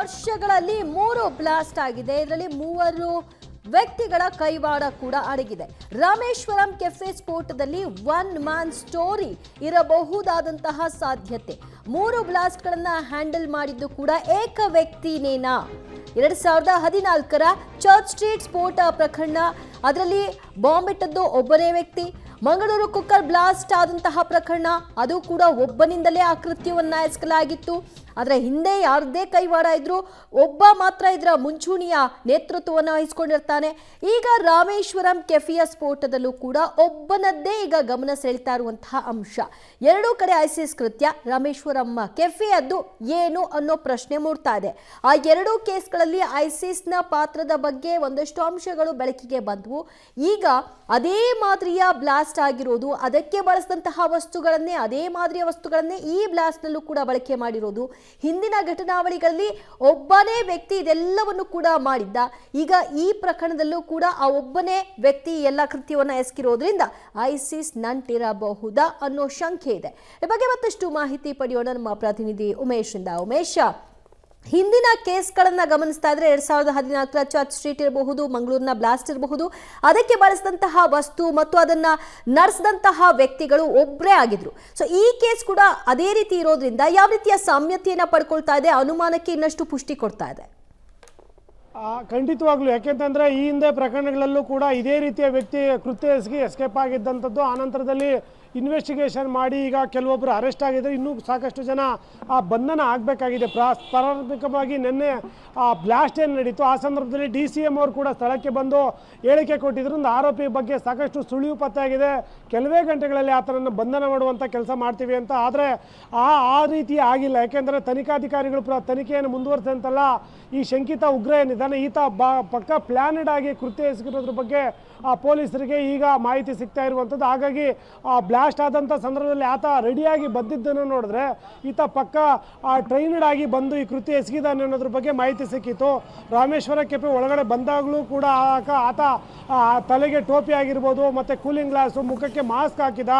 ವರ್ಷಗಳಲ್ಲಿ 3 ಬ್ಲಾಸ್ಟ್ ಆಗಿದೆ. ಇದರಲ್ಲಿ 3 ವ್ಯಕ್ತಿಗಳ ಕೈವಾಡ ಕೂಡ ಅಡಗಿದೆ. ರಾಮೇಶ್ವರಂ ಕೆಫೆ ಸ್ಫೋಟದಲ್ಲಿ ಒನ್ ಮ್ಯಾನ್ ಸ್ಟೋರಿ ಇರಬಹುದಾದಂತಹ ಸಾಧ್ಯತೆ. 3 ಬ್ಲಾಸ್ಟ್ಗಳನ್ನ ಹ್ಯಾಂಡಲ್ ಮಾಡಿದ್ದು ಕೂಡ ಏಕ ವ್ಯಕ್ತಿನೇನಾ? 2014ರ ಚರ್ಚ್ ಸ್ಟ್ರೀಟ್ ಸ್ಫೋಟ ಪ್ರಕರಣ, ಅದರಲ್ಲಿ ಬಾಂಬ್ ಇಟ್ಟದ್ದು ಒಬ್ಬನೇ ವ್ಯಕ್ತಿ. ಮಂಗಳೂರು ಕುಕ್ಕರ್ ಬ್ಲಾಸ್ಟ್ ಆದಂತಹ ಪ್ರಕರಣ, ಅದು ಕೂಡ ಒಬ್ಬನಿಂದಲೇ ಆ ಕೃತ್ಯವನ್ನ ಎಸಗಲಾಗಿತ್ತು. ಆದರೆ ಹಿಂದೆ ಯಾರದೇ ಕೈವಾಡ ಇದ್ರು, ಒಬ್ಬ ಮಾತ್ರ ಇದರ ಮುಂಚೂಣಿಯ ನೇತೃತ್ವವನ್ನು ವಹಿಸಿಕೊಂಡಿರ್ತಾನೆ. ಈಗ ರಾಮೇಶ್ವರಂ ಕೆಫೆಯ ಸ್ಫೋಟದಲ್ಲೂ ಕೂಡ ಒಬ್ಬನದ್ದೇ ಈಗ ಗಮನ ಸೆಳೀತಾ ಇರುವಂತಹ ಅಂಶ. ಎರಡೂ ಕಡೆ ಐಸಿಸ್ ಕೃತ್ಯ, ರಾಮೇಶ್ವರಂ ಕೆಫೆಯದ್ದು ಏನು ಅನ್ನೋ ಪ್ರಶ್ನೆ ಮೂಡ್ತಾ ಇದೆ. ಆ ಎರಡೂ ಕೇಸ್ಗಳಲ್ಲಿ ಐಸಿಸ್ನ ಪಾತ್ರದ ಬಗ್ಗೆ ಒಂದಷ್ಟು ಅಂಶಗಳು ಬೆಳಕಿಗೆ ಬಂದವು. ಈಗ ಅದೇ ಮಾದರಿಯ ಬ್ಲಾಸ್ಟ್ ಆಗಿರೋದು, ಅದಕ್ಕೆ ಬಳಸಿದಂತಹ ವಸ್ತುಗಳನ್ನೇ, ಅದೇ ಮಾದರಿಯ ವಸ್ತುಗಳನ್ನೇ ಈ ಬ್ಲಾಸ್ಟ್ನಲ್ಲೂ ಕೂಡ ಬಳಕೆ ಮಾಡಿರೋದು. ಹಿಂದಿನ ಘಟನಾವಳಿಗಳಲ್ಲಿ ಒಬ್ಬನೇ ವ್ಯಕ್ತಿ ಇದೆಲ್ಲವನ್ನು ಕೂಡ ಮಾಡಿದ್ದ. ಈಗ ಈ ಪ್ರಕರಣದಲ್ಲೂ ಕೂಡ ಆ ಒಬ್ಬನೇ ವ್ಯಕ್ತಿ ಎಲ್ಲ ಕೃತ್ಯವನ್ನು ಎಸಗಿರೋದ್ರಿಂದ ಐಸಿಸ್ ನಂಟಿರಬಹುದಾ ಅನ್ನೋ ಶಂಕೆ ಇದೆ. ಈ ಬಗ್ಗೆ ಮತ್ತಷ್ಟು ಮಾಹಿತಿ ಪಡೆಯೋಣ ನಮ್ಮ ಪ್ರತಿನಿಧಿ ಉಮೇಶ್ ಇಂದ. ಉಮೇಶ್, ಹಿಂದಿನ ಕೇಸ್ಗಳನ್ನ ಗಮನಿಸ್ತಾ ಇದ್ರೆ 2014ರ ಚರ್ಚ್ ಸ್ಟ್ರೀಟ್ ಇರಬಹುದು, ಮಂಗಳೂರಿನ ಬ್ಲಾಸ್ಟ್ ಇರಬಹುದು, ಅದಕ್ಕೆ ಬಳಸಿದಂತಹ ವಸ್ತು ಮತ್ತು ಅದನ್ನ ನಡೆಸಿದಂತಹ ವ್ಯಕ್ತಿಗಳು ಒಬ್ಬರೇ ಆಗಿದ್ರು. ಸೊ ಈ ಕೇಸ್ ಕೂಡ ಅದೇ ರೀತಿ ಇರೋದ್ರಿಂದ ಯಾವ ರೀತಿಯ ಸಾಮ್ಯತೆಯನ್ನ ಪಡ್ಕೊಳ್ತಾ ಇದೆ, ಅನುಮಾನಕ್ಕೆ ಇನ್ನಷ್ಟು ಪುಷ್ಟಿ ಕೊಡ್ತಾ ಇದೆ? ಖಂಡಿತವಾಗ್ಲು, ಯಾಕೆಂತಂದ್ರೆ ಈ ಹಿಂದೆ ಪ್ರಕರಣಗಳಲ್ಲೂ ಕೂಡ ಇದೇ ರೀತಿಯ ವ್ಯಕ್ತಿ ಕೃತ್ಯ ಎಸಗಿ ಎಸ್ಕೇಪ್ ಆಗಿದ್ದಂಥದ್ದು. ಆನಂತರದಲ್ಲಿ ಇನ್ವೆಸ್ಟಿಗೇಷನ್ ಮಾಡಿ ಈಗ ಕೆಲವೊಬ್ಬರು ಅರೆಸ್ಟ್ ಆಗಿದ್ದಾರೆ. ಇನ್ನೂ ಸಾಕಷ್ಟು ಜನ ಬಂಧನ ಆಗಬೇಕಾಗಿದೆ. ಪ್ರಾರಂಭಿಕವಾಗಿ ನಿನ್ನೆ ಬ್ಲಾಸ್ಟ್ ಏನು ನಡೀತು, ಆ ಸಂದರ್ಭದಲ್ಲಿ DCM ಅವರು ಕೂಡ ಸ್ಥಳಕ್ಕೆ ಬಂದು ಹೇಳಿಕೆ ಕೊಟ್ಟಿದ್ರು. ಒಂದು ಆರೋಪಿ ಬಗ್ಗೆ ಸಾಕಷ್ಟು ಸುಳಿವು ಪತ್ತೆಯಾಗಿದೆ, ಕೆಲವೇ ಗಂಟೆಗಳಲ್ಲಿ ಆತನನ್ನು ಬಂಧನ ಮಾಡುವಂಥ ಕೆಲಸ ಮಾಡ್ತೀವಿ ಅಂತ. ಆದರೆ ಆ ರೀತಿ ಆಗಿಲ್ಲ. ಯಾಕೆಂದರೆ ತನಿಖಾಧಿಕಾರಿಗಳು ತನಿಖೆಯನ್ನು ಮುಂದುವರಿಸಂತಲ್ಲ, ಈ ಶಂಕಿತ ಉಗ್ರ ಏನಿದ್ದಾನೆ ಈತ ಪಕ್ಕ ಪ್ಲಾನೆಡ್ ಆಗಿ ಕೃತ್ಯ ಎಸಗಿರೋದ್ರ ಬಗ್ಗೆ ಪೊಲೀಸರಿಗೆ ಈಗ ಮಾಹಿತಿ ಸಿಗ್ತಾ ಇರುವಂಥದ್ದು. ಹಾಗಾಗಿ ಬ್ಲಾಸ್ಟ್ ಆದಂಥ ಸಂದರ್ಭದಲ್ಲಿ ಆತ ರೆಡಿಯಾಗಿ ಬಂದಿದ್ದನ್ನು ನೋಡಿದ್ರೆ ಈತ ಪಕ್ಕ ಟ್ರೈನ್ಡ್ ಆಗಿ ಬಂದು ಈ ಕೃತ್ಯ ಎಸಗಿದಾನೆ ಅನ್ನೋದ್ರ ಬಗ್ಗೆ ಮಾಹಿತಿ ಸಿಕ್ಕಿತ್ತು. ರಾಮೇಶ್ವರ ಕೆಫೆ ಒಳಗಡೆ ಬಂದಾಗಲೂ ಕೂಡ ಆತ ತಲೆಗೆ ಟೋಪಿ ಆಗಿರ್ಬೋದು, ಮತ್ತು ಕೂಲಿಂಗ್ ಗ್ಲಾಸು, ಮುಖಕ್ಕೆ ಮಾಸ್ಕ್ ಹಾಕಿದ,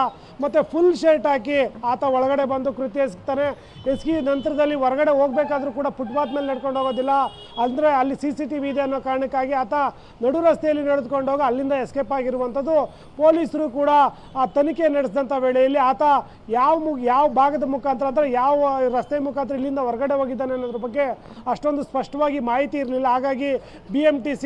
ಮತ್ತು ಫುಲ್ ಶರ್ಟ್ ಹಾಕಿ ಆತ ಒಳಗಡೆ ಬಂದು ಕೃತ್ಯ ಎಸಗ್ತಾನೆ. ಎಸಗಿ ನಂತರದಲ್ಲಿ ಹೊರಗಡೆ ಹೋಗ್ಬೇಕಾದ್ರೂ ಕೂಡ ಫುಟ್ಪಾತ್ ಮೇಲೆ ನಡ್ಕೊಂಡು ಹೋಗೋದಿಲ್ಲ, ಅಂದರೆ ಅಲ್ಲಿ CCTV ಇದೆ ಅನ್ನೋ ಕಾರಣಕ್ಕಾಗಿ ಆತ ನಡು ರಸ್ತೆಯಲ್ಲಿ ನಡೆದುಕೊಂಡು ಹೋಗಿ ಅಲ್ಲಿಂದ ಎಸ್ಕೇಪ್ ಆಗಿರುವಂಥದ್ದು. ಪೊಲೀಸರು ಕೂಡ ಆ ತನಿಖೆ ನಡೆಸಿದಂಥ ವೇಳೆಯಲ್ಲಿ ಆತ ಯಾವ ಭಾಗದ ಮುಖಾಂತರ, ಅಂದರೆ ಯಾವ ರಸ್ತೆ ಮುಖಾಂತರ ಇಲ್ಲಿಂದ ಹೊರಗಡೆ ಹೋಗಿದ್ದಾನೆ ಅನ್ನೋದ್ರ ಬಗ್ಗೆ ಅಷ್ಟೊಂದು ಸ್ಪಷ್ಟವಾಗಿ ಮಾಹಿತಿ ಇರಲಿಲ್ಲ. ಹಾಗಾಗಿ BMTC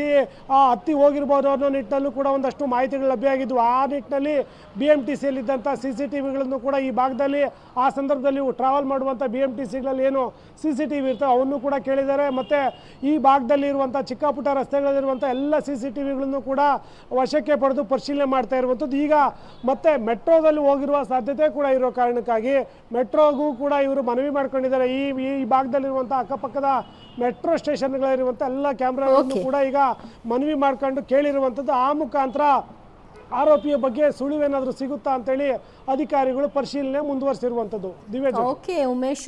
ಹತ್ತಿ ಹೋಗಿರ್ಬೋದು ಅನ್ನೋ ನಿಟ್ಟಿನಲ್ಲೂ ಕೂಡ ಒಂದಷ್ಟು ಮಾಹಿತಿಗಳು ಲಭ್ಯ ಆಗಿದ್ವು. ಆ ನಿಟ್ಟಿನಲ್ಲಿ BMTCಯಲ್ಲಿದ್ದಂಥ CCTVಗಳನ್ನು ಕೂಡ ಈ ಭಾಗದಲ್ಲಿ ಆ ಸಂದರ್ಭದಲ್ಲಿ ಟ್ರಾವೆಲ್ ಮಾಡುವಂಥ BMTCಗಳಲ್ಲಿ ಏನು CCTV ಇರ್ತವೆ ಅವನ್ನು ಕೂಡ ಕೇಳಿದ್ದಾರೆ. ಮತ್ತು ಈ ಭಾಗದಲ್ಲಿ ಇರುವಂಥ ಚಿಕ್ಕ ಪುಟ್ಟ ರಸ್ತೆಗಳಲ್ಲಿರುವಂಥ ಎಲ್ಲ CCTVಗಳನ್ನು ಕೂಡ ವಶಕ್ಕೆ ಪಡೆದು ಪರಿಶೀಲನೆ ಮಾಡ್ತಾ ಇರುವಂಥದ್ದು. ಈಗ ಮತ್ತೆ ಮೆಟ್ರೋದಲ್ಲಿ ಹೋಗಿರುವ ಸಾಧ್ಯತೆ ಕೂಡ ಇರೋ ಕಾರಣಕ್ಕಾಗಿ ಮೆಟ್ರೋಗೂ ಕೂಡ ಇವರು ಮನವಿ ಮಾಡ್ಕೊಂಡಿದ್ದಾರೆ. ಈ ಭಾಗದಲ್ಲಿರುವಂಥ ಅಕ್ಕಪಕ್ಕದ ಮೆಟ್ರೋ ಸ್ಟೇಷನ್ಗಳಿರುವಂಥ ಎಲ್ಲ ಕ್ಯಾಮ್ರಾಗಳನ್ನು ಕೂಡ ಈಗ ಮನವಿ ಮಾಡ್ಕೊಂಡು ಕೇಳಿರುವಂಥದ್ದು. ಆ ಮುಖಾಂತರ ಆರೋಪಿಯ ಬಗ್ಗೆ ಸುಳಿವೇನಾದರೂ ಸಿಗುತ್ತಾ ಅಂತೇಳಿ ಅಧಿಕಾರಿಗಳು ಪರಿಶೀಲನೆ ಮುಂದುವರಿಸಿರುವಂಥದ್ದು. ದಿವ್ಯಾ, ಓಕೆ ಉಮೇಶ್.